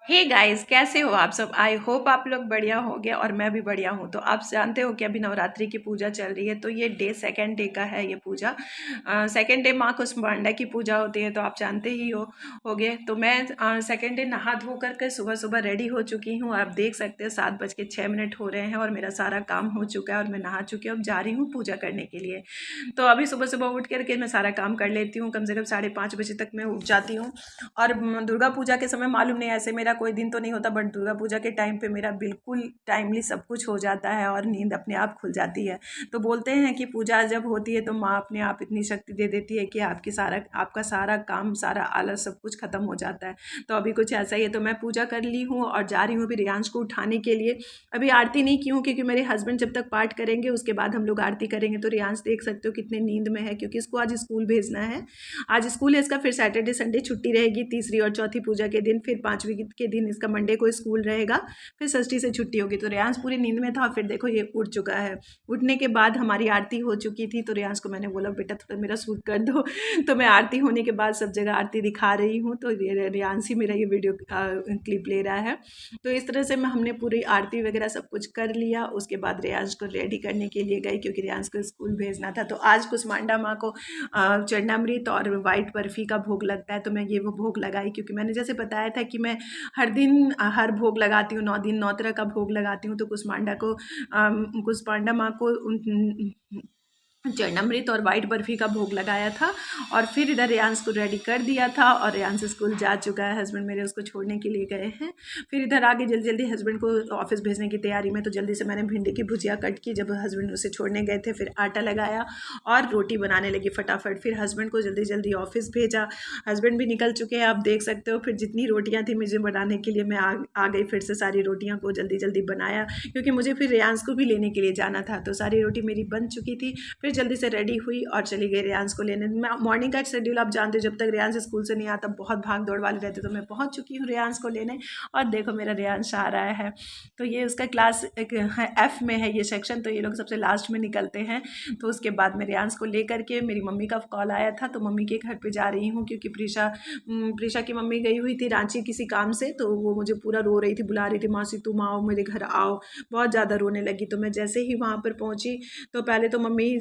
Hey guys, कैसे हो आप सब। आई होप आप लोग बढ़िया होंगे और मैं भी बढ़िया हूँ। तो आप जानते हो कि अभी नवरात्रि की पूजा चल रही है, तो ये सेकंड डे का है ये पूजा। सेकंड डे माँ कुष्मांडा की पूजा होती है, तो आप जानते ही होगे। तो मैं सेकंड डे नहा धो करके सुबह सुबह रेडी हो चुकी हूँ। आप देख सकते हो 7:06 हो रहे हैं और मेरा सारा काम हो चुका है और मैं नहा चुकी हूँ। अब जा रही हूँ पूजा करने के लिए। तो अभी सुबह सुबह उठ करके मैं सारा काम कर लेती हूँ। कम से कम 5:30 बजे तक मैं उठ जाती हूँ। और दुर्गा पूजा के समय मालूम नहीं, ऐसे मेरा कोई दिन तो नहीं होता, बट दुर्गा पूजा के टाइम पे मेरा बिल्कुल टाइमली सब कुछ हो जाता है और नींद अपने आप खुल जाती है। तो बोलते हैं कि पूजा जब होती है तो माँ अपने आप इतनी शक्ति दे देती है कि आपका सारा काम, सारा आलस, सब कुछ खत्म हो जाता है। तो अभी कुछ ऐसा ही है। तो मैं पूजा कर ली हूँ और जा रही हूँ अभी रियांश को उठाने के लिए। अभी आरती नहीं की हूँ क्योंकि मेरे हस्बैंड जब तक पाठ करेंगे उसके बाद हम लोग आरती करेंगे। तो रियांश देख सकते हो कितने नींद में है, क्योंकि इसको आज स्कूल भेजना है। आज स्कूल है इसका, फिर सैटरडे संडे छुट्टी रहेगी, तीसरी और चौथी पूजा के दिन। फिर पांचवी के दिन इसका मंडे को स्कूल रहेगा, फिर षष्ठी से छुट्टी होगी। तो रियांश पूरी नींद में था, फिर देखो ये उठ चुका है। उठने के बाद हमारी आरती हो चुकी थी, तो रियांश को मैंने बोला बेटा थोड़ा मेरा सूट कर दो। तो मैं आरती होने के बाद सब जगह आरती दिखा रही हूँ। तो रियांश ही मेरा ये वीडियो क्लिप ले रहा है। तो इस तरह से हमने पूरी आरती वगैरह सब कुछ कर लिया। उसके बाद रियांश को रेडी करने के लिए गई, क्योंकि रियांश को स्कूल भेजना था। तो आज कुष्मांडा माँ को चरणामृत और वाइट बर्फ़ी का भोग लगता है, तो मैं ये वो भोग लगाई। क्योंकि मैंने जैसे बताया था कि मैं हर दिन हर भोग लगाती हूँ, 9 दिन 9 तरह का भोग लगाती हूँ। तो कुष्मांडा माँ को चरणामृत और वाइट बर्फ़ी का भोग लगाया था। और फिर इधर रियांश को रेडी कर दिया था और रियांश स्कूल जा चुका है। हस्बैंड मेरे उसको छोड़ने के लिए गए हैं। फिर इधर आगे जल्दी जल्दी हस्बैंड को ऑफिस भेजने की तैयारी में, तो जल्दी से मैंने भिंडी की भुजिया कट की जब हस्बैंड उसे छोड़ने गए थे। फिर आटा लगाया और रोटी बनाने लगी फटाफट। फिर हस्बैंड को जल्दी जल्दी ऑफिस भेजा। हस्बैंड भी निकल चुके हैं, आप देख सकते हो। फिर जितनी रोटियाँ थी मुझे बनाने के लिए, मैं आ गई फिर से सारी रोटियाँ को जल्दी जल्दी बनाया, क्योंकि मुझे फिर रियांश को भी लेने के लिए जाना था। तो सारी रोटी मेरी बन चुकी थी। फिर जल्दी से रेडी हुई और चली गई रियांश को लेने। मैं मॉर्निंग का शेड्यूल आप जानते हो, जब तक रियांश स्कूल से नहीं आता बहुत भाग दौड़ वाले रहते। तो मैं पहुंच चुकी हूँ रियांश को लेने और देखो मेरा रियांश आ रहा है। तो ये उसका क्लास एक एफ में है ये सेक्शन, तो ये लोग सबसे लास्ट में निकलते हैं। तो उसके बाद मैं रियांश को लेकर के, मेरी मम्मी का कॉल आया था तो मम्मी के घर पे जा रही हूँ, क्योंकि प्रीशा की मम्मी गई हुई थी रांची किसी काम से। तो वो मुझे पूरा रो रही थी, बुला रही थी, मासी तुम आओ मेरे घर आओ, बहुत ज़्यादा रोने लगी। तो मैं जैसे ही वहाँ पर पहुँची तो पहले तो मम्मी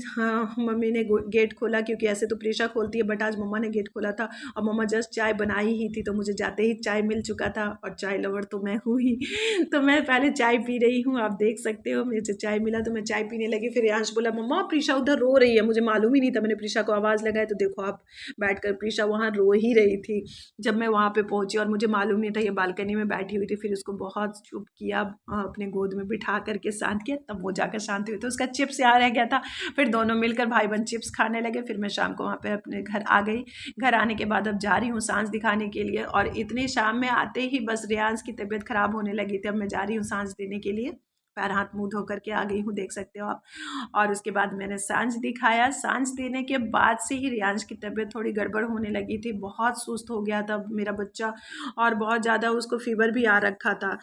ने गेट खोला, क्योंकि ऐसे तो प्रीशा खोलती है, बट आज मम्मा ने गेट खोला था। और मम्मा जस्ट चाय बनाई ही थी, तो मुझे जाते ही चाय मिल चुका था और चाय लवर तो मैं हूँ ही। तो मैं पहले चाय पी रही हूँ, आप देख सकते हो। मुझे चाय मिला तो मैं चाय पीने लगी। फिर यांश बोला मम्मा प्रीशा उधर रो रही है, मुझे मालूम ही नहीं था। मैंने प्रीशा को आवाज़ लगाई तो देखो आप बैठकर प्रीशा वहाँ रो ही रही थी। जब मैं वहाँ पे पहुँची और मुझे मालूम नहीं था, ये बालकनी में बैठी हुई थी। फिर उसको बहुत चुप किया, अपने गोद में बिठा करके शांत किया, तब वो जाकर शांत हुई। तो उसका चिप्स यहाँ रह गया था। फिर दोनों मिलकर भाई बहन चिप्स खाने लगे। फिर मैं शाम को वहाँ पे अपने घर आ गई। घर आने के बाद अब जा रही हूँ सांस दिखाने के लिए। और इतने शाम में आते ही बस रियांश की तबीयत खराब होने लगी थी। अब मैं जा रही हूँ सांस देने के लिए, पैर हाथ मुंह धो करके आ गई हूँ, देख सकते हो आप। और उसके बाद मैंने सांस दिखाया। सांस देने के बाद से ही रियांश की तबीयत थोड़ी गड़बड़ होने लगी थी, बहुत सुस्त हो गया था मेरा बच्चा और बहुत ज़्यादा उसको फीवर भी आ रखा था।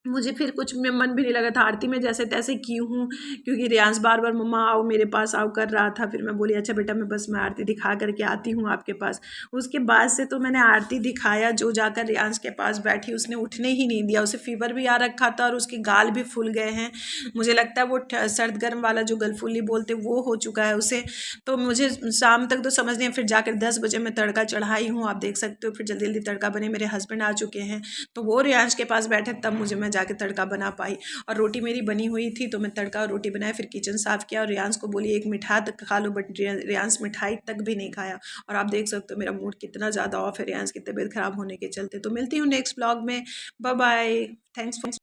मुझे फिर कुछ में मन भी नहीं लगा था, आरती में जैसे तैसे की हूँ, क्योंकि रियांश बार बार मम्मा आओ मेरे पास आओ कर रहा था। फिर मैं बोली अच्छा बेटा मैं आरती दिखा करके आती हूँ आपके पास। उसके बाद से तो मैंने आरती दिखाया। जो जाकर रियांश के पास बैठी उसने उठने ही नहीं दिया। उसे फीवर भी आ रखा था और उसके गाल भी फूल गए हैं। मुझे लगता है वो सर्द गर्म वाला जो गलफुल्ली बोलते वो हो चुका है उसे। तो मुझे शाम तक तो समझ नहीं, फिर जाकर 10 बजे मैं तड़का चढ़ाई हूँ, आप देख सकते हो। फिर जल्दी जल्दी तड़का बने, मेरे हस्बैंड आ चुके हैं तो वो रियांश के पास बैठे, तब मैं जाके तड़का बना पाई। और रोटी मेरी बनी हुई थी तो मैं तड़का और रोटी बनाया, फिर किचन साफ किया और रियांश को बोली एक मिठाई तक खा लो, बट रियांश मिठाई तक भी नहीं खाया। और आप देख सकते हो मेरा मूड कितना ज़्यादा ऑफ है रियांश की तबीयत खराब होने के चलते। तो मिलती हूँ नेक्स्ट ब्लॉग में। Bye bye. Thanks for